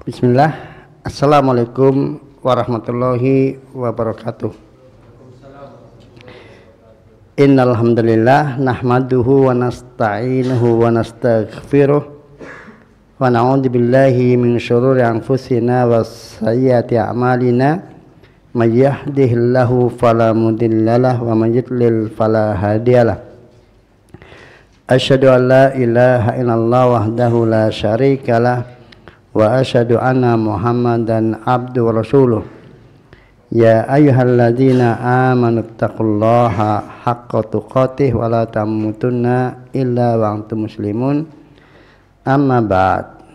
Bismillah. Assalamualaikum warahmatullahi wabarakatuh. Innal hamdalillah nahmaduhu wa nasta'inuhu wa nastaghfiruh wa na'udzu billahi min syururi anfusina wa sayyiati a'malina. May yahdihillahu fala mudhillalah wa may yudlil fala hadiyalah. Asyhadu an la ilaha illallah wahdahu la syarikalah wa asyhadu anna Muhammadan abduhu wa rasuluh. Ya ayyuhalladzina amanu taqullaha haqqa tuqatih wa la tamutunna illa wa antum muslimun. Amma ba'd.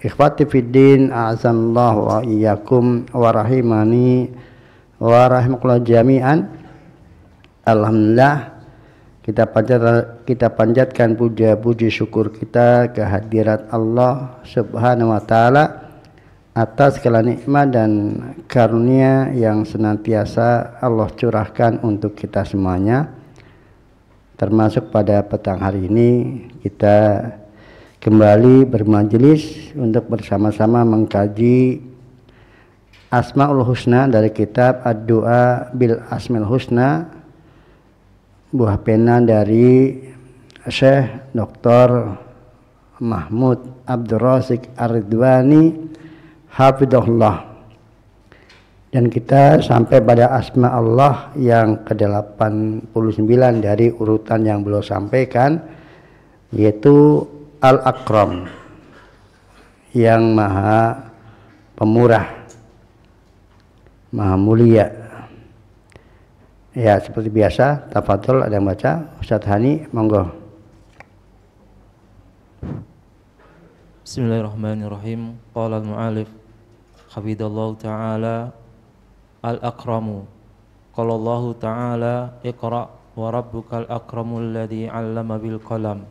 Ikhwati fiddin, a'azallahu wa iyyakum wa rahimani wa rahimakumullah jami'an. Alhamdulillah, kita panjatkan puja-puji syukur kita kehadirat Allah Subhanahu wa taala atas segala nikmat dan karunia yang senantiasa Allah curahkan untuk kita semuanya. Termasuk pada petang hari ini kita kembali bermajelis untuk bersama-sama mengkaji Asmaul Husna dari kitab Ad-Du'a bil Asmaul Husna, buah pena dari Syekh Dr. Mahmud Abdul Razik Ar-Ridwani hafidhahullah. Dan kita sampai pada asma Allah yang ke-89 dari urutan yang beliau sampaikan, yaitu Al-Akram, yang maha pemurah, maha mulia. Ya, seperti biasa, tafadhol ada yang baca. Ustaz Hani, monggo. Bismillahirrahmanirrahim. Qala al-mu'allif hafidhallahu ta'ala al-akramu. Qala Allah ta'ala iqra wa rabbukal akramul ladzi 'allama bil qalam.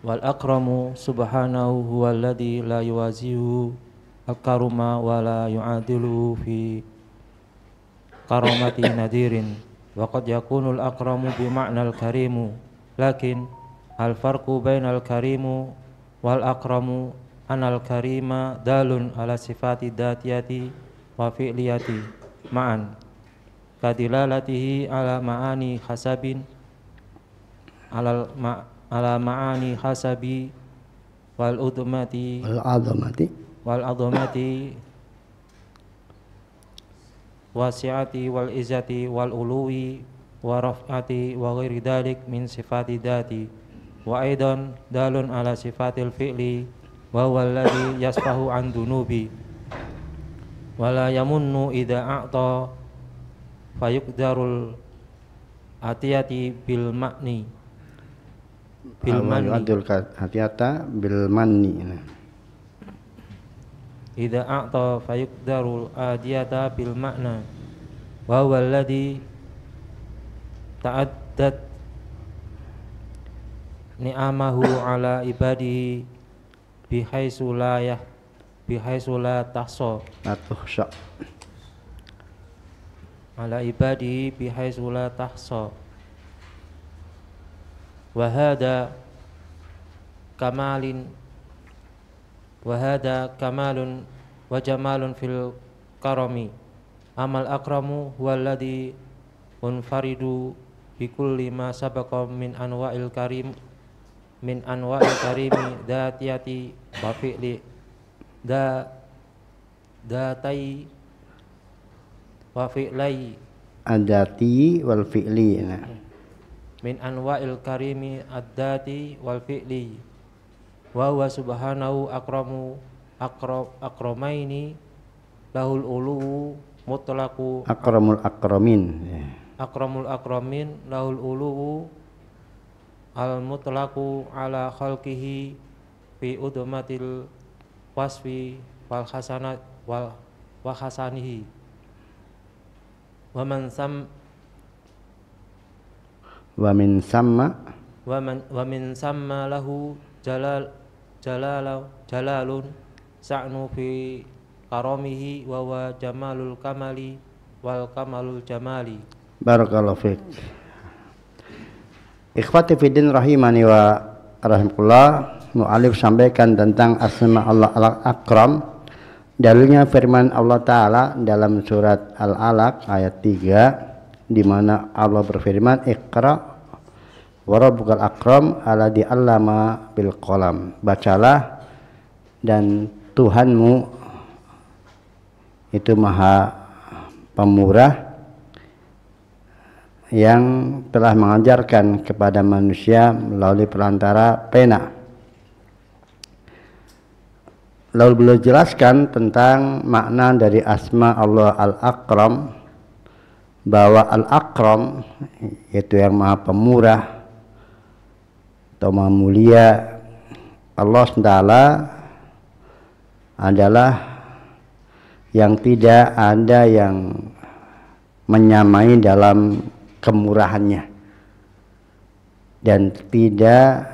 Wal akramu subhanahu huwal ladzi la yuwazihu al-karuma wa la yu'adilu fi karamati nadirin. Wa qad yakunul akramu bi ma'nal karimu, lakin al farqu bainal karimu wal akramu anal karima dalun ala sifati datiyati wa fi'liyati ma'an kadilalatihi ala ma'ani hasabin ala ma'ani hasabi wal adhamati wasi'ati wal izzati wal uluwi wa raf'ati wa ghairi dhalik min sifati dhati, wa aidan dalun ala sifatil fi'li wa huwa alladhi yasfahu an dunubi wa la yamunnu idha a'ta fayuqdarul atiyati bil ma'ni bil manni atiyata bil manni idza a'ta fayuqdarul adiyata bil ma'na wa huwa alladhi ta'addat ni'amahu ala ibadihi bihaitsu la tahsa ala ibadihi bihaitsu la tahsa wa hadha kamalun wa jamalun fil karami. Amal akramu huwa alladhi unfaridu bi kulli ma sabaqa min anwa'il karimi datiyati wa fi'li datai wa fi'lai adati wal fi'li min anwa'il karimi ad-dati wal fi'li. Wa huwa subhanahu akramaini lahul uluwu mutlaqu akramul akramin lahul uluwu al mutlaqu ala khalqihi fi udmatil wasfi wal hasanat wa hasanihi wa min samma lahu jalalun sa'nu fi karamihi wa wa jamalul kamali wal kamalul jamali. Barakallahu fiik. Ikhwati fiddin rahimani wa rahimakumullah. mu'alif sampaikan tentang asma Allah al-akram, dalilnya firman Allah Ta'ala dalam surat Al-Alaq ayat 3, di mana Allah berfirman, Iqra wa rabbukal akram alladzi 'allama bil qalam. Bacalah dan Tuhanmu itu maha pemurah yang telah mengajarkan kepada manusia melalui perantara pena. Lalu beliau jelaskan tentang makna dari asma Allah Al-Akram, bahwa Al-Akram yaitu yang maha pemurah atau maha mulia. Allah SWT adalah yang tidak ada yang menyamai dalam kemurahannya, dan tidak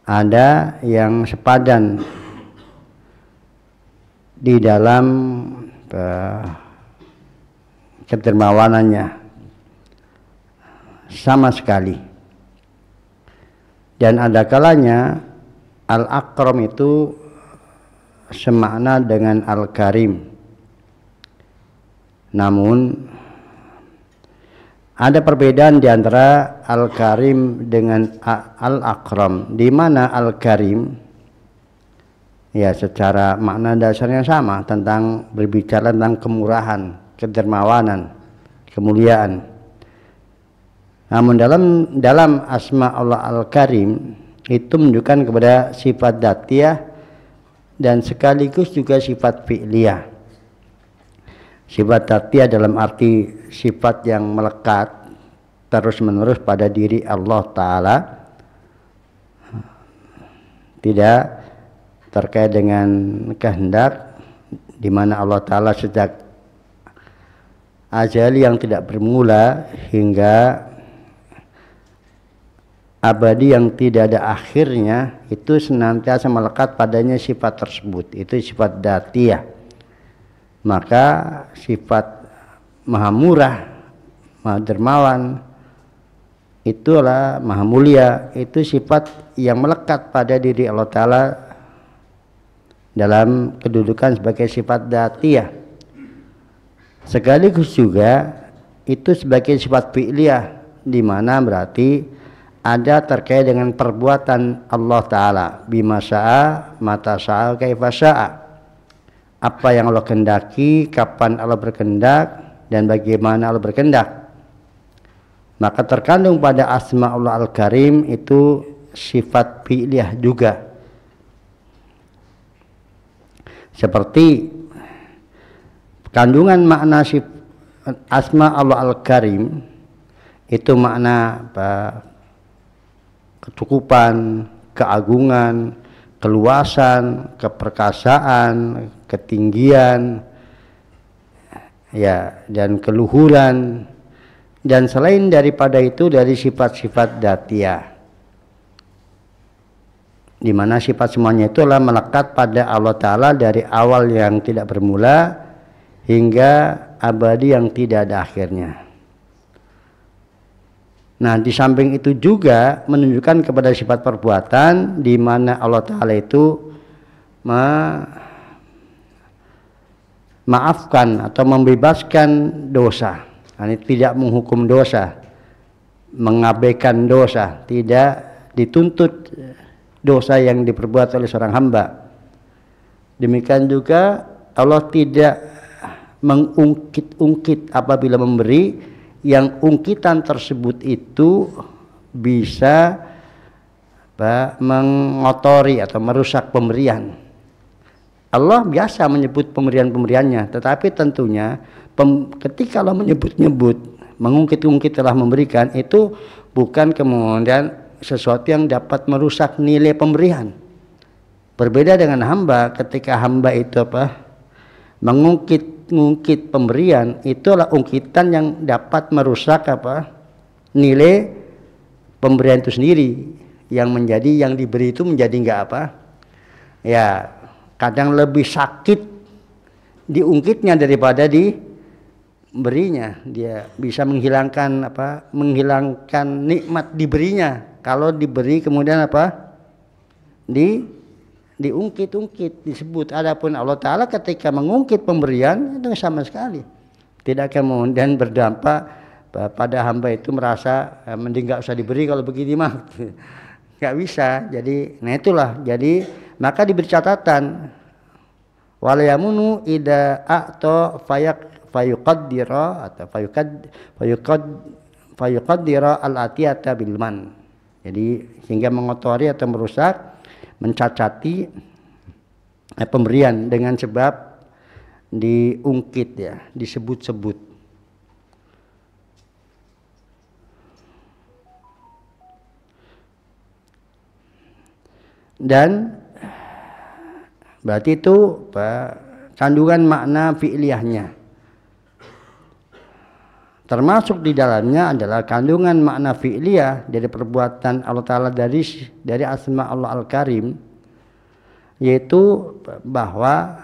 ada yang sepadan di dalam kedermawanannya sama sekali. Dan ada kalanya Al-Akram itu semakna dengan Al-Karim. Namun ada perbedaan di antara Al-Karim dengan Al-Akram, di mana Al-Karim ya secara makna dasarnya sama, tentang berbicara tentang kemurahan, kedermawanan, kemuliaan. Namun dalam asma Allah Al-Karim itu menunjukkan kepada sifat dzatiyah dan sekaligus juga sifat fi'liyah. Sifat dzatiyah dalam arti sifat yang melekat terus menerus pada diri Allah Ta'ala, tidak terkait dengan kehendak, di mana Allah Ta'ala sejak azali yang tidak bermula hingga abadi yang tidak ada akhirnya, itu senantiasa melekat padanya sifat tersebut. Itu sifat dzatiyah. Maka sifat maha murah, maha dermawan, itulah maha mulia, itu sifat yang melekat pada diri Allah Ta'ala dalam kedudukan sebagai sifat dzatiyah. Sekaligus juga itu sebagai sifat fi'liyah, di mana berarti ada terkait dengan perbuatan Allah Ta'ala, bima sya'a, mata sya'a, kaifa sya'a. Apa yang Allah kehendaki, kapan Allah berkehendak, dan bagaimana Allah berkehendak. Maka terkandung pada asma Allah Al-Karim itu sifat fi'liyah juga. Seperti kandungan makna asma Allah Al-Karim itu makna kecukupan, keagungan, keluasan, keperkasaan, ketinggian, ya, dan keluhuran, dan selain daripada itu dari sifat-sifat dzatiyah, di mana sifat semuanya itu adalah melekat pada Allah Ta'ala dari awal yang tidak bermula hingga abadi yang tidak ada akhirnya. Nah, di samping itu juga menunjukkan kepada sifat perbuatan, di mana Allah Ta'ala itu memaafkan atau membebaskan dosa. Ini tidak menghukum dosa, mengabaikan dosa, tidak dituntut dosa yang diperbuat oleh seorang hamba. Demikian juga Allah tidak mengungkit-ungkit apabila memberi, yang ungkitan tersebut itu bisa mengotori atau merusak pemberian. Allah biasa menyebut pemberian-pemberiannya, tetapi tentunya ketika Allah menyebut-nyebut, mengungkit-ungkit telah memberikan, itu bukan kemudian sesuatu yang dapat merusak nilai pemberian. Berbeda dengan hamba, ketika hamba itu mengungkit pemberian, itulah ungkitan yang dapat merusak nilai pemberian itu sendiri, yang menjadi yang diberi itu menjadi enggak ya, kadang lebih sakit diungkitnya daripada diberinya. Dia bisa menghilangkan menghilangkan nikmat diberinya kalau diberi kemudian diungkit-ungkit, disebut. Adapun Allah Ta'ala ketika mengungkit pemberian itu sama sekali tidak kemudian berdampak pada hamba itu merasa mending nggak usah diberi kalau begini mah. Nggak bisa. Jadi nah itulah, jadi maka diberi catatan wala yamunu ida a'ta fayuqaddira atau fayuqaddira al-atiyata bil man. Jadi sehingga mengotori atau merusak, mencacati pemberian dengan sebab diungkit ya, disebut-sebut. Dan berarti itu kandungan makna fi'liyahnya. Termasuk di dalamnya adalah kandungan makna fi'liyah dari perbuatan Allah Ta'ala dari asma Allah Al-Karim, yaitu bahwa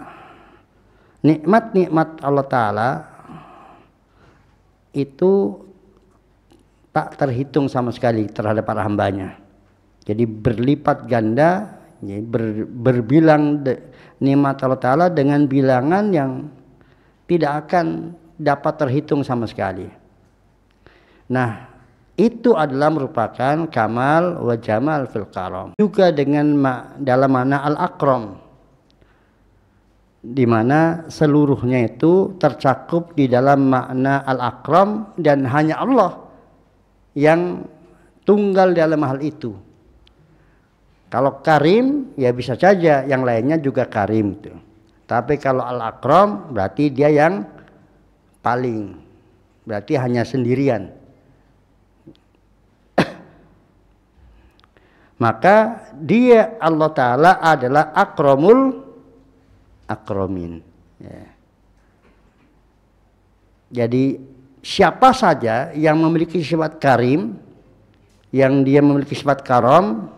nikmat-nikmat Allah Ta'ala itu tak terhitung sama sekali terhadap para hambanya. Jadi berlipat ganda, berbilang nikmat Allah Ta'ala dengan bilangan yang tidak akan dapat terhitung sama sekali. Nah, itu adalah merupakan kamal wa jamal fil karam. Juga dengan dalam makna al-akram, di mana seluruhnya itu tercakup di dalam makna al-akram dan hanya Allah yang tunggal dalam hal itu. Kalau karim ya bisa saja yang lainnya juga karim tuh. Tapi kalau al-akram berarti dia yang paling, berarti hanya sendirian. Maka dia Allah Ta'ala adalah akramul akramin ya. Jadi siapa saja yang memiliki sifat karim, yang dia memiliki sifat karam,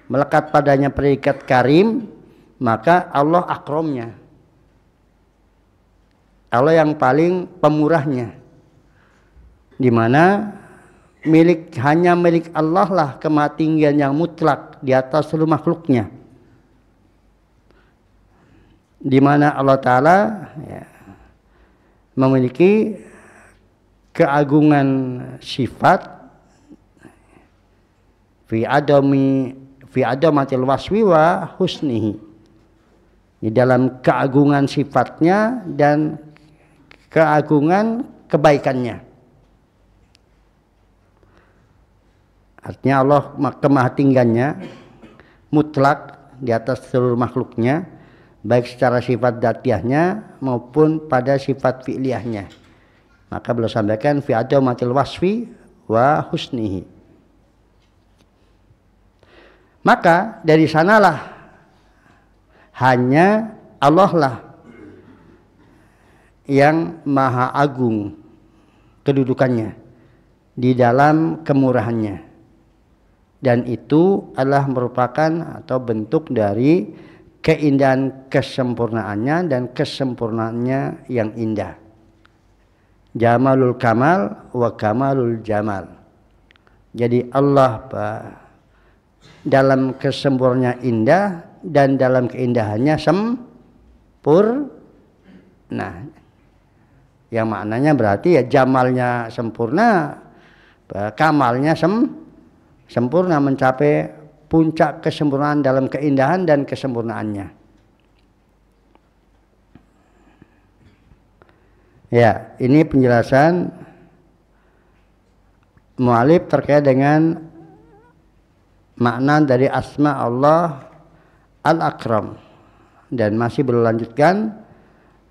melekat padanya predikat karim, maka Allah akramnya, Allah yang paling pemurahnya, di mana hanya milik Allah lah kemahatinggian yang mutlak di atas seluruh makhluknya, di mana Allah Ta'ala ya, memiliki keagungan sifat fi adamatil waswi wa husnihi, di dalam keagungan sifatnya dan keagungan kebaikannya. Artinya Allah kemahatinggiannya mutlak di atas seluruh makhluknya, baik secara sifat dzatiyahnya maupun pada sifat fi'liyahnya. Maka beliau sampaikan fi adamatil wasfi wa husnihi. Maka dari sanalah hanya Allah lah yang maha agung kedudukannya di dalam kemurahannya, dan itu adalah merupakan atau bentuk dari keindahan kesempurnaannya dan kesempurnaannya yang indah. Jamalul kamal wa kamalul jamal. Jadi Allah dalam kesempurnaannya indah dan dalam keindahannya sempurna. Yang maknanya berarti ya jamalnya sempurna, kamalnya sempurna, mencapai puncak kesempurnaan dalam keindahan dan kesempurnaannya. Ya, ini penjelasan mu'alif terkait dengan makna dari asma Allah Al-Akram, dan masih berlanjutkan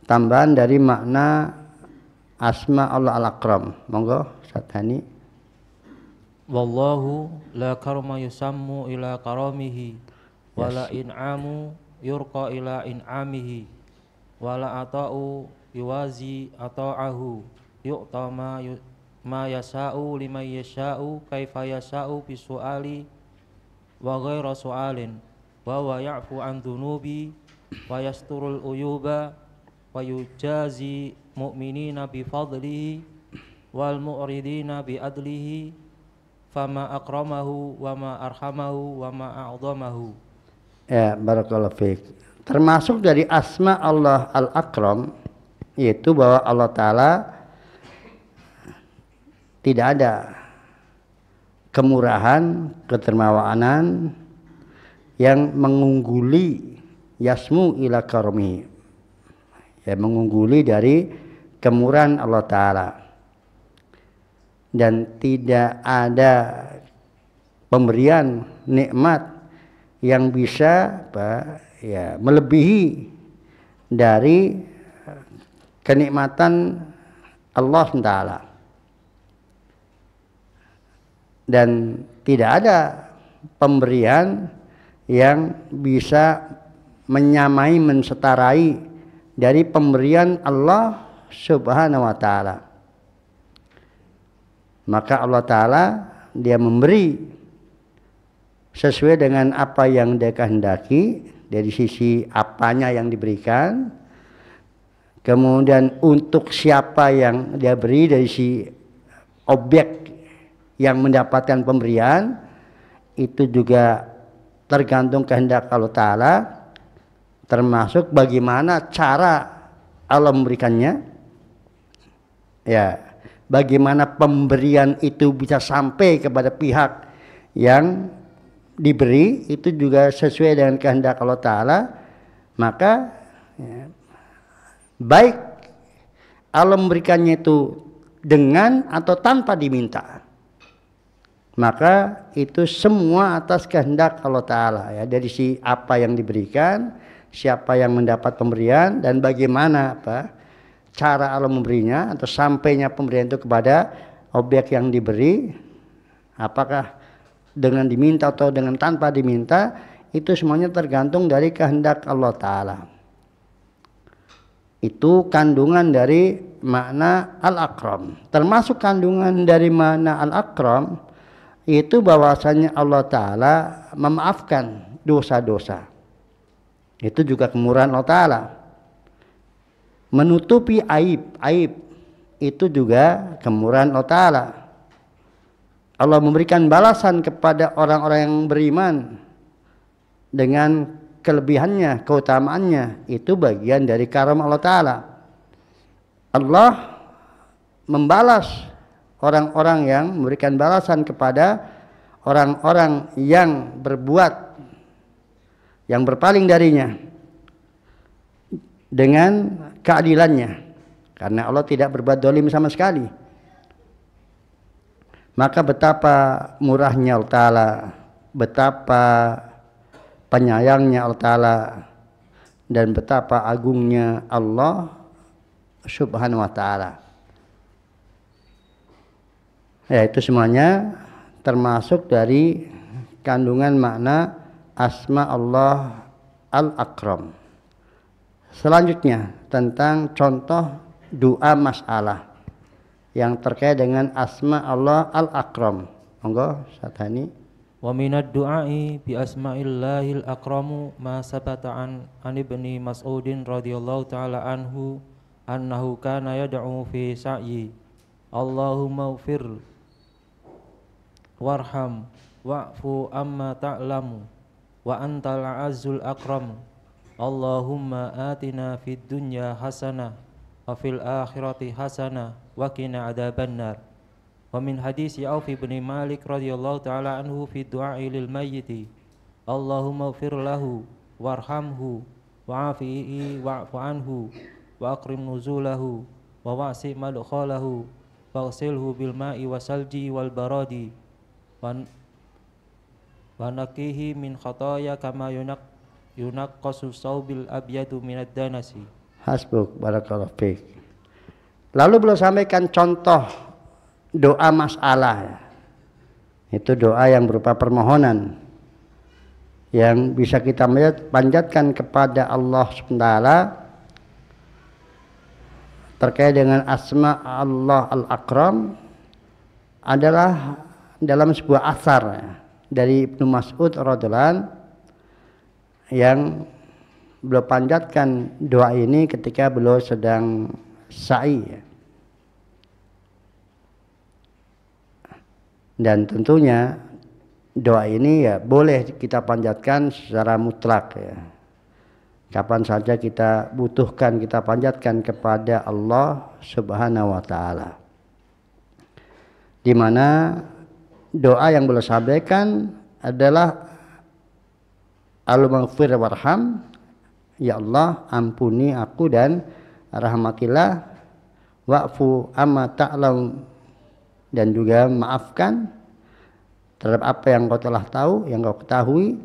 tambahan dari makna asma Allah Al-Akram. Monggo Satani. Wallahu la karma yusammu ila karamihi wala in'amu yurqa ila in'amihi wala ata'u yuwazi ata'ahu yu'ta ma yasa'u liman yasha'u kaifa yasa'u bisu'ali wa ghaira su'alin wa huwa ya'fu an dhunubi wa yasturul uyuba wa yujazi mu'minina bi fadlihi wal mu'ridina bi adlihi fama akramahu wa ma arhamahu wa ma a'zamahu. Ya, barakallahu fiik. Termasuk dari asma Allah Al-Akram, yaitu bahwa Allah Ta'ala tidak ada kemurahan, kedermawanan yang mengungguli yasmu ila karmi, ya, mengungguli dari kemurahan Allah Ta'ala. Dan tidak ada pemberian nikmat yang bisa ya, melebihi dari kenikmatan Allah Ta'ala. Dan tidak ada pemberian yang bisa menyamai, menseterai dari pemberian Allah Subhanahu wa Ta'ala. Maka Allah Ta'ala dia memberi sesuai dengan apa yang dia kehendaki dari sisi apanya yang diberikan. Kemudian untuk siapa yang dia beri dari si objek yang mendapatkan pemberian, itu juga tergantung kehendak Allah Ta'ala, termasuk bagaimana cara Allah memberikannya, ya, bagaimana pemberian itu bisa sampai kepada pihak yang diberi, itu juga sesuai dengan kehendak Allah Ta'ala. Maka ya, baik Allah memberikannya itu dengan atau tanpa diminta, maka itu semua atas kehendak Allah Ta'ala, ya, dari si apa yang diberikan, siapa yang mendapat pemberian, dan bagaimana cara Allah memberinya atau sampainya pemberian itu kepada objek yang diberi, apakah dengan diminta atau dengan tanpa diminta, itu semuanya tergantung dari kehendak Allah Ta'ala. Itu kandungan dari makna Al-Akram. Termasuk kandungan dari makna Al-Akram itu bahwasanya Allah Ta'ala memaafkan dosa-dosa. Itu juga kemurahan Allah Ta'ala. Menutupi aib itu juga kemurahan Allah Ta'ala. Allah memberikan balasan kepada orang-orang yang beriman dengan kelebihannya, keutamaannya, itu bagian dari karam Allah Ta'ala. Allah membalas orang-orang yang memberikan balasan kepada orang-orang yang berbuat, yang berpaling darinya dengan keadilannya, karena Allah tidak berbuat zalim sama sekali. Maka betapa murahnya Allah Ta'ala, betapa penyayangnya Allah Ta'ala, dan betapa agungnya Allah Subhanahu wa Ta'ala. Ya, itu semuanya termasuk dari kandungan makna asma Allah Al-Akram. Selanjutnya tentang contoh doa masalah yang terkait dengan asma Allah Al-Akram. Monggo Satani. Wa minad du'ai bi asma'illahil akramu ma sabata an ibni Mas'udin radhiyallahu ta'ala anhu annahu kana yad'u fi sa'yi Allahumma ighfir warham wa'fu amma ta'lamu wa antal azzul akram Allahumma atina fid dunya hasanah wa fil akhirati hasanah wa qina adzabannar. Wa min hadis Auf bin Malik radhiyallahu ta'ala anhu fi du'ai lil mayyiti Allahumma ighfir lahu warhamhu wa'afihi wa'fu anhu wa akrim nuzulahu wa wasi' madkhalahu waghsilhu bil ma'i wasalji wal baradi wa naqihi min khataya kama yunaqqasu saubil abyadu minad danasi. Hasbuk, barakallahu fiik. Lalu beliau sampaikan contoh doa masalah. Itu doa yang berupa permohonan yang bisa kita panjatkan kepada Allah SWT terkait dengan asma Allah Al-Akram, adalah dalam sebuah asar dari Ibnu Mas'ud radhiyallahu anhu yang beliau panjatkan doa ini ketika beliau sedang sa'i. Dan tentunya doa ini ya boleh kita panjatkan secara mutlak ya. Kapan saja kita butuhkan, kita panjatkan kepada Allah Subhanahu wa taala. Di mana doa yang boleh sampaikan adalah Al-Maghfir warham, ya Allah ampuni aku dan rahmatilah, wa'fu amma ta'lam, dan juga maafkan terhadap apa yang kau telah tahu, yang kau ketahui,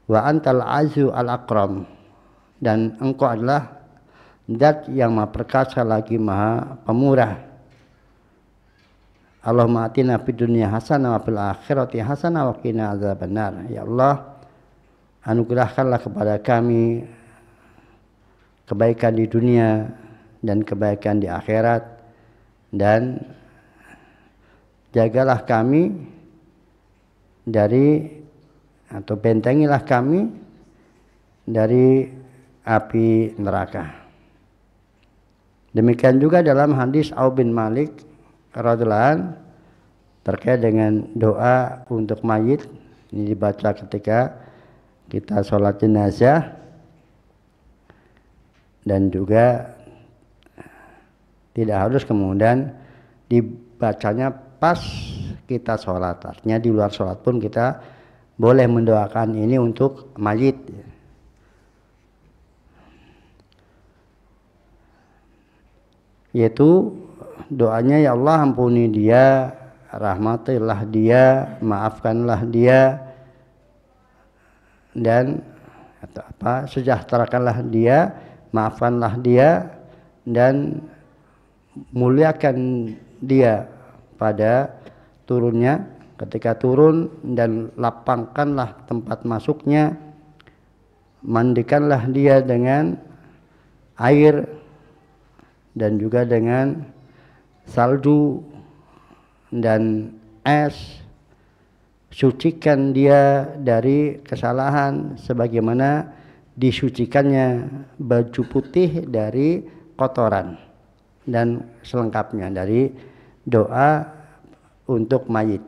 wa antal azu al akram, dan engkau adalah zat yang maha perkasa lagi maha pemurah. Allahumma atina fid dunya hasanah wa fil akhirati hasanah wa qina adzabannar. Ya Allah, anugerahkanlah kepada kami kebaikan di dunia dan kebaikan di akhirat, dan jagalah kami dari, atau bentengilah kami dari api neraka. Demikian juga dalam hadis Auf bin Malik radhiyallahu anhu terkait dengan doa untuk mayit. Ini dibaca ketika kita sholat jenazah, dan juga tidak harus kemudian dibacanya pas kita sholat. Artinya di luar sholat pun kita boleh mendoakan ini untuk mayit. Yaitu doanya, ya Allah ampuni dia, rahmatilah dia, maafkanlah dia, dan sejahterakanlah dia, maafkanlah dia, dan muliakan dia pada turunnya, ketika turun, dan lapangkanlah tempat masuknya, mandikanlah dia dengan air dan juga dengan salju dan es, sucikan dia dari kesalahan sebagaimana disucikannya baju putih dari kotoran, dan selengkapnya dari doa untuk mayit.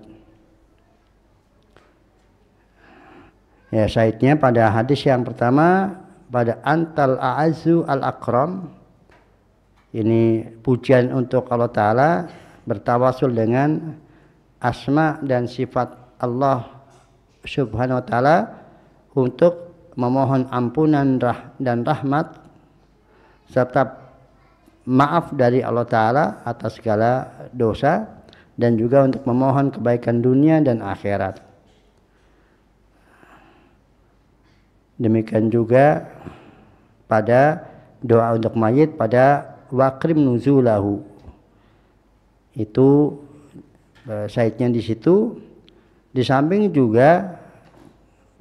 Ya, syahidnya pada hadis yang pertama, pada antal a'azu al-akram, ini pujian untuk Allah Ta'ala, bertawasul dengan asma dan sifat Allah Subhanahu wa Ta'ala untuk memohon ampunan dan rahmat serta maaf dari Allah Ta'ala atas segala dosa, dan juga untuk memohon kebaikan dunia dan akhirat. Demikian juga pada doa untuk mayit pada wakrim nuzulahu, itu syahidnya di situ. Di samping juga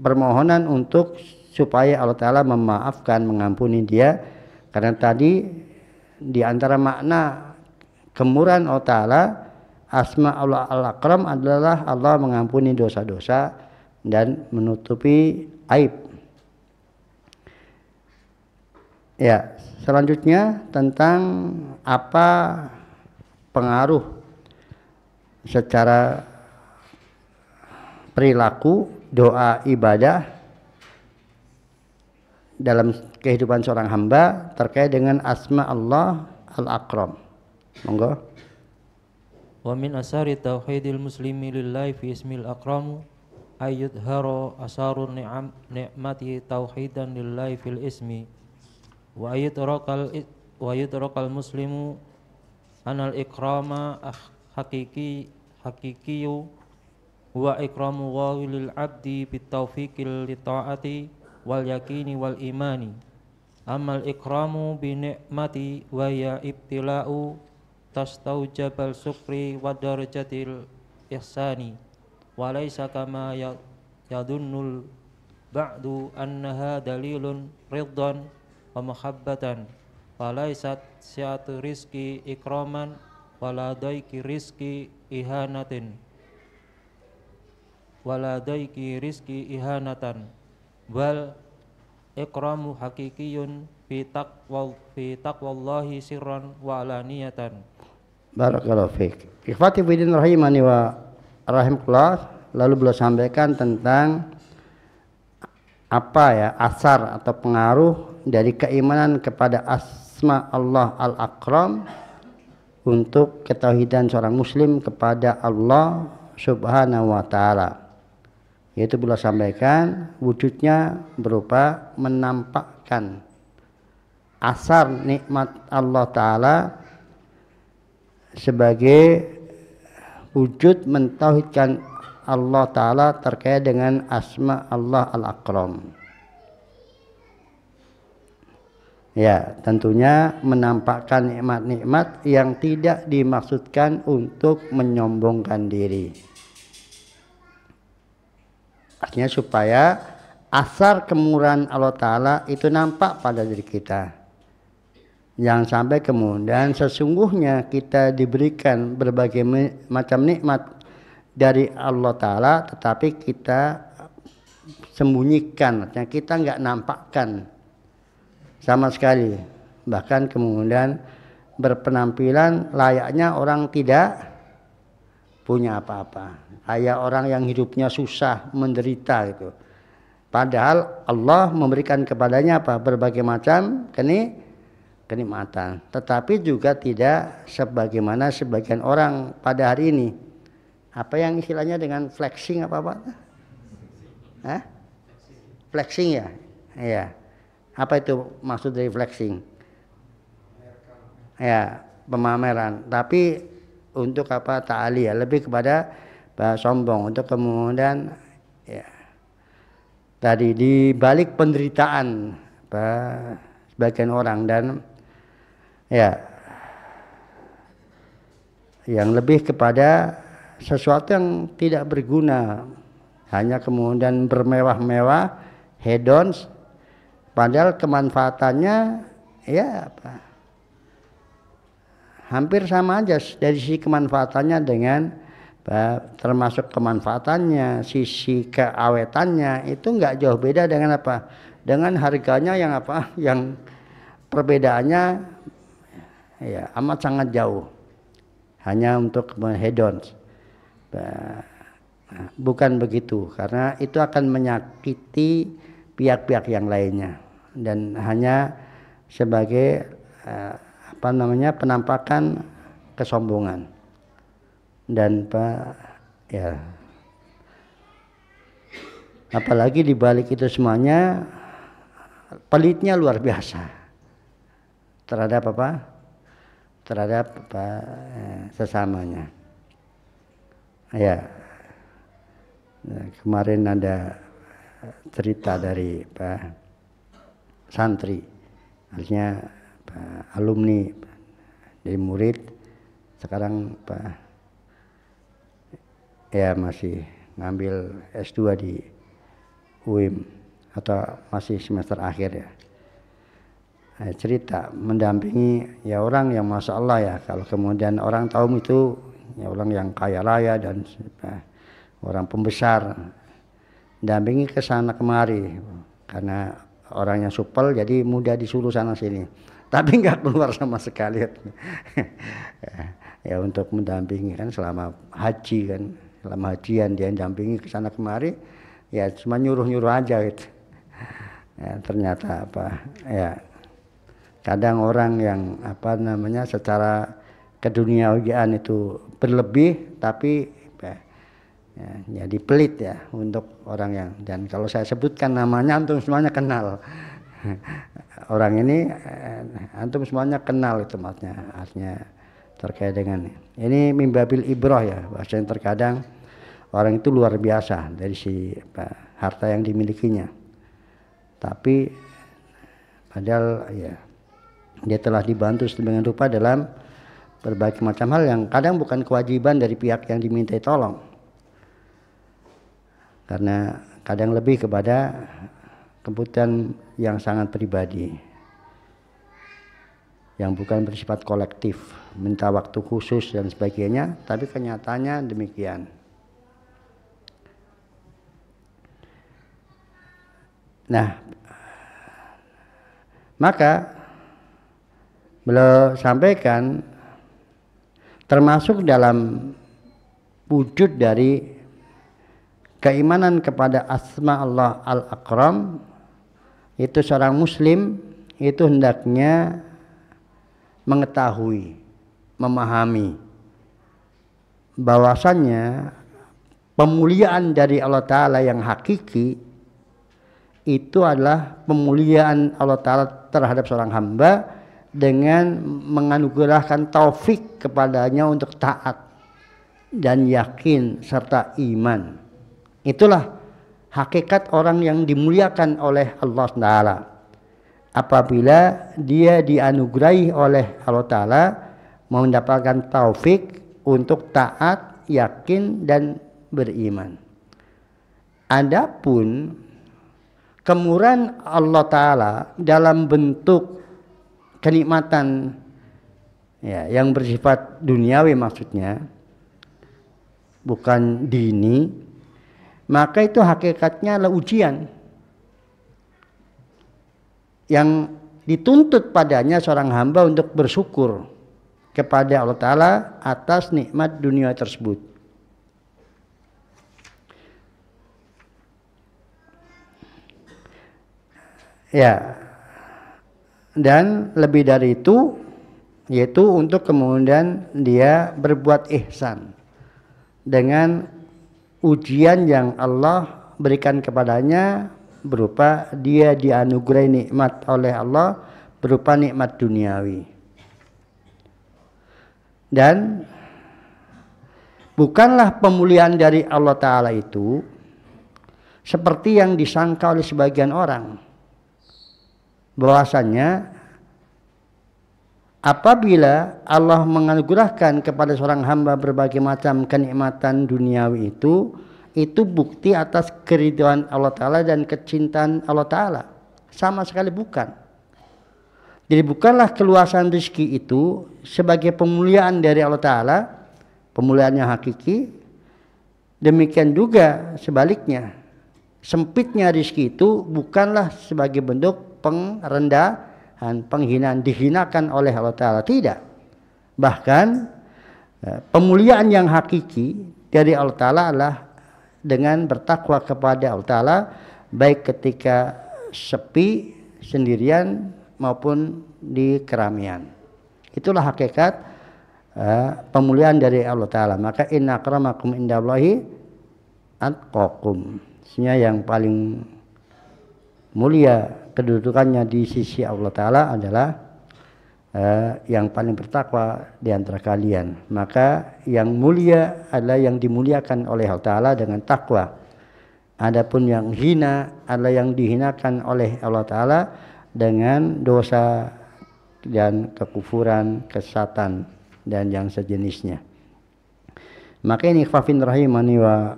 permohonan untuk supaya Allah Ta'ala memaafkan, mengampuni dia, karena tadi di antara makna kemurahan Allah Ta'ala, asma Allah al-akram adalah Allah mengampuni dosa-dosa dan menutupi aib. Ya, selanjutnya tentang apa pengaruh secara perilaku doa ibadah dalam kehidupan seorang hamba terkait dengan asma Allah al-akram. Monggo. Wa min asari tauhidil muslimi lillahi fi ismil akramu ayyudhara asarun ni'mati tauhidan lillahi fil ismi wa ayyudrakal muslimu anal ikrama hakikiyu wa ikramu wawilil abdi bitaufiqil li ta'ati wal yakini wal imani. Amal ikramu bi ni'mati wa ya ibtila'u tastaujabal sukri wa darajatil ihsani wa laysa kama yadunnul ba'du annaha dalilun riddan wa mahabbatan wa laysat si'atu rizki ikraman wa la daiki rizki ihanatin wala daiki rizki ihanatan wal ikramu hakikiyun fi taqwallahi sirran wa alaniyatan. Barakallahu fiik. Ikhwati bidin rahimani wa rahimakumullah. lalu beliau sampaikan tentang apa ya asar atau pengaruh dari keimanan kepada asma Allah al-akram untuk ketauhidan seorang muslim kepada Allah subhanahu wa ta'ala. Yaitu beliau sampaikan wujudnya berupa menampakkan asar nikmat Allah Ta'ala sebagai wujud mentauhidkan Allah Ta'ala terkait dengan asma Allah al-akram. Ya, tentunya menampakkan nikmat-nikmat yang tidak dimaksudkan untuk menyombongkan diri. Artinya supaya asar kemurahan Allah Ta'ala itu nampak pada diri kita. Jangan sampai kemudian sesungguhnya kita diberikan berbagai macam nikmat dari Allah Ta'ala tetapi kita sembunyikan, artinya kita nggak nampakkan sama sekali. Bahkan kemudian berpenampilan layaknya orang tidak punya apa-apa. Kayak orang yang hidupnya susah, menderita gitu. Padahal Allah memberikan kepadanya apa? Berbagai macam kenikmatan. Tetapi juga tidak sebagaimana sebagian orang pada hari ini. Apa yang istilahnya dengan flexing apa-apa? Hah? Flexing ya? Iya. Apa itu maksud dari flexing? Ya, pemameran. Tapi untuk apa? Ta'ali ya, lebih kepada sombong untuk kemudian ya tadi di balik penderitaan sebagian orang dan ya yang lebih kepada sesuatu yang tidak berguna, hanya kemudian bermewah-mewah, hedons, padahal kemanfaatannya ya apa? Hampir sama aja dari sisi kemanfaatannya dengan termasuk kemanfaatannya, sisi keawetannya itu nggak jauh beda dengan apa? Dengan harganya yang apa? Yang perbedaannya ya amat sangat jauh. Hanya untuk hedons. Bukan begitu, karena itu akan menyakiti pihak-pihak yang lainnya dan hanya sebagai penampakan kesombongan. Dan ya apalagi di balik itu semuanya pelitnya luar biasa terhadap sesamanya. Ya, kemarin ada cerita dari santri, artinya alumni dari murid sekarang ya masih ngambil S2 di UIM atau masih semester akhir ya. Cerita mendampingi ya orang yang masya Allah ya, kalau kemudian orang tahu itu ya orang yang kaya raya dan orang pembesar, dampingi ke sana kemari karena orangnya supel jadi mudah disuruh sana sini, tapi nggak keluar sama sekali. Ya untuk mendampingi kan selama haji kan. Selama hajian dia dampingi ke sana kemari, ya cuma nyuruh-nyuruh aja gitu. Ya, ternyata ya kadang orang yang secara keduniawian itu berlebih, tapi ya, jadi pelit ya untuk orang yang, dan kalau saya sebutkan namanya antum semuanya kenal. Orang ini antum semuanya kenal itu artinya terkait dengan ini mimbabil ibrah ya, bahasa yang terkadang orang itu luar biasa dari si harta yang dimilikinya, tapi padahal ya dia telah dibantu sedemikian rupa dalam berbagai macam hal yang kadang bukan kewajiban dari pihak yang dimintai tolong, karena kadang lebih kepada kebutuhan yang sangat pribadi yang bukan bersifat kolektif, minta waktu khusus dan sebagainya, tapi kenyataannya demikian. Nah, maka beliau sampaikan termasuk dalam wujud dari keimanan kepada asma Allah Al-Akram, itu seorang muslim itu hendaknya mengetahui, memahami bahwasannya pemuliaan dari Allah Ta'ala yang hakiki itu adalah pemuliaan Allah Ta'ala terhadap seorang hamba dengan menganugerahkan taufik kepadanya untuk taat dan yakin serta iman. Itulah hakikat orang yang dimuliakan oleh Allah Ta'ala. Apabila dia dianugerahi oleh Allah Ta'ala mendapatkan taufik untuk taat, yakin dan beriman. Adapun kemurahan Allah Ta'ala dalam bentuk kenikmatan ya, yang bersifat duniawi maksudnya, bukan dini, maka itu hakikatnya adalah ujian yang dituntut padanya seorang hamba untuk bersyukur kepada Allah Ta'ala atas nikmat dunia tersebut. Ya, dan lebih dari itu, yaitu untuk kemudian dia berbuat ihsan dengan ujian yang Allah berikan kepadanya berupa dia dianugerahi nikmat oleh Allah berupa nikmat duniawi. Dan bukanlah pemuliaan dari Allah Ta'ala itu seperti yang disangka oleh sebagian orang, bahwasannya apabila Allah menganugerahkan kepada seorang hamba berbagai macam kenikmatan duniawi itu bukti atas keridhaan Allah Ta'ala dan kecintaan Allah Ta'ala. Sama sekali bukan. Jadi bukanlah keluasan rezeki itu sebagai pemuliaan dari Allah Ta'ala, pemuliaan yang hakiki. Demikian juga sebaliknya, sempitnya rezeki itu bukanlah sebagai bentuk penrendahan, penghinaan, dihinakan oleh Allah Ta'ala. Tidak. Bahkan pemuliaan yang hakiki dari Allah Ta'ala adalah dengan bertakwa kepada Allah Ta'ala, baik ketika sepi, sendirian, maupun di keramaian. Itulah hakikat pemuliaan dari Allah Ta'ala. Maka inna akramakum indallahi atqakum. Sesungguhnya yang paling mulia kedudukannya di sisi Allah Ta'ala adalah yang paling bertakwa di antara kalian. Maka yang mulia adalah yang dimuliakan oleh Allah Ta'ala dengan takwa. Adapun yang hina adalah yang dihinakan oleh Allah Ta'ala dengan dosa dan kekufuran, kesesatan dan yang sejenisnya. Maka ini ikhwafin rahimani wa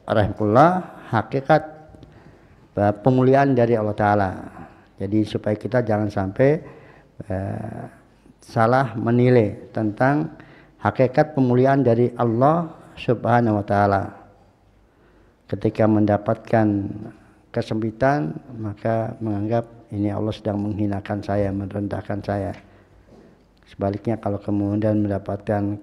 rahimahullah, hakikat pemuliaan dari Allah Ta'ala. Jadi supaya kita jangan sampai salah menilai tentang hakikat pemuliaan dari Allah Subhanahu wa Ta'ala. Ketika mendapatkan kesempitan, maka menganggap ini Allah sedang menghinakan saya, merendahkan saya. Sebaliknya kalau kemudian mendapatkan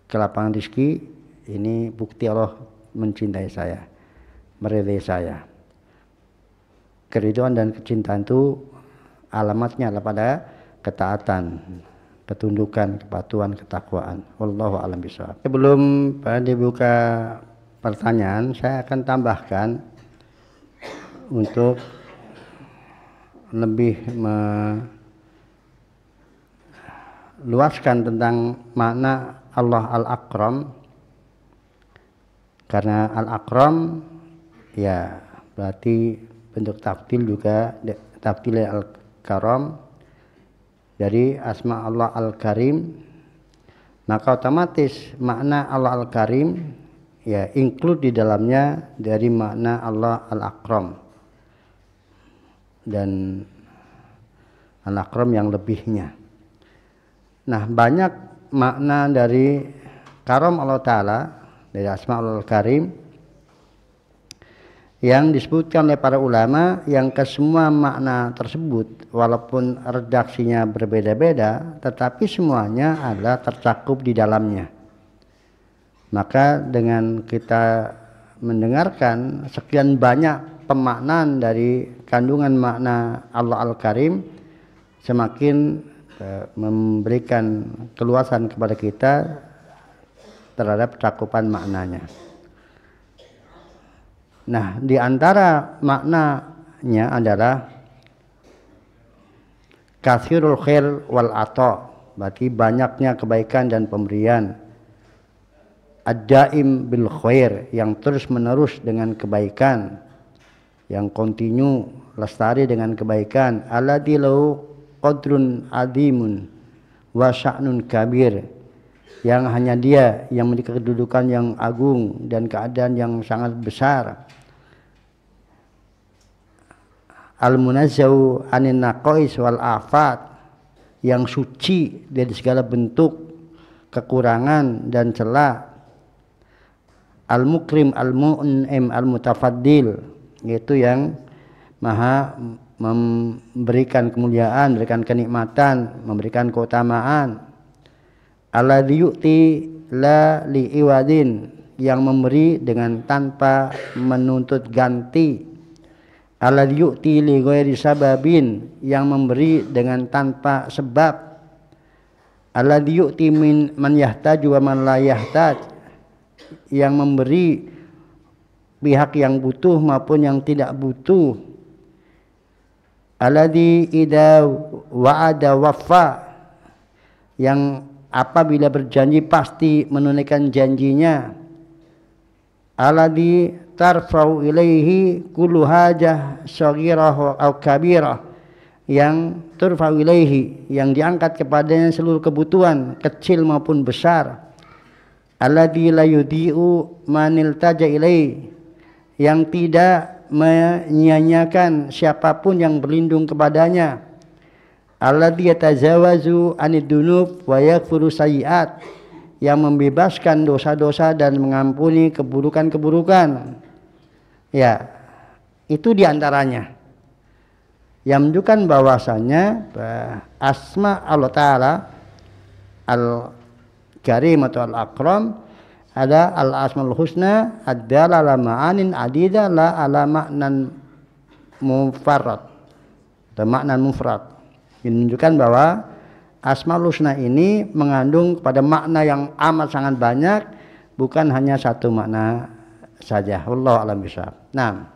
kelapangan rezeki, ini bukti Allah mencintai saya, meridai saya. Keridhaan dan kecintaan itu alamatnya adalah pada ketaatan, ketundukan, kepatuhan, ketakwaan. Wallahu a'lam bishawab. Sebelum dibuka pertanyaan, saya akan tambahkan untuk lebih meluaskan tentang makna Allah Al-Akram. Karena Al-Akram ya berarti bentuk tafdil juga, tafdil Al-Karam dari asma Allah Al-Karim. Maka otomatis makna Allah Al-Karim ya include di dalamnya dari makna Allah Al-Akram dan Al-Akram yang lebihnya. Nah, banyak makna dari karam Allah Ta'ala, dari asma Allah Al-Karim yang disebutkan oleh para ulama, yang kesemua makna tersebut walaupun redaksinya berbeda-beda tetapi semuanya adalah tercakup di dalamnya. Maka dengan kita mendengarkan sekian banyak pemaknaan dari kandungan makna Allah Al-Karim, semakin memberikan keluasan kepada kita terhadap cakupan maknanya. Nah, di antara maknanya adalah katsirul khair wal ata, berarti banyaknya kebaikan dan pemberian. Ad-daim bil khair, yang terus menerus dengan kebaikan, yang kontinu lestari dengan kebaikan. Alladzi lahu qadrun azimun wa sya'nun kabir, yang hanya dia yang memiliki kedudukan yang agung dan keadaan yang sangat besar. Al-munazzahu anin naqais wal afat, yang suci dari segala bentuk kekurangan dan celah. Al-mukrim al-mu'nim al-mutafaddil, yaitu yang maha memberikan kemuliaan, memberikan kenikmatan, memberikan keutamaan. Alladzi yu'ti la li'iwadin, yang memberi dengan tanpa menuntut ganti. Alladzi yu'ti li ghairi sababin, yang memberi dengan tanpa sebab. Alladzi yu'ti min man yahtaju wa man la yahtaj, yang memberi pihak yang butuh maupun yang tidak butuh. Alladzi idza wa'ada waffa, yang apabila berjanji pasti menunaikan janjinya. Alladzi tarfa'u ilaihi kullu hajah shaghirah aw kabirah, yang turfa'u ilaihi, yang diangkat kepadanya seluruh kebutuhan kecil maupun besar. Alladzi la yudhi'u manil taja ilaihi, yang tidak menyia-nyiakan siapapun yang berlindung kepadanya. Alladzi yatazawazu anid dunub wa yaghfiru sayyi'at, yang membebaskan dosa-dosa dan mengampuni keburukan-keburukan. Ya, itu diantaranya yang menunjukkan bahwasanya asma Allah Ta'ala Al-Karim atau Al-Akram ada al-asmaul husna adalah ala ma'anin adida la ala maknan mufarrad atau maknan mufrad. Ini menunjukkan bahwa asmaul husna ini mengandung pada makna yang amat sangat banyak, bukan hanya satu makna saja. Wallahu a'lam bishawab. Nah,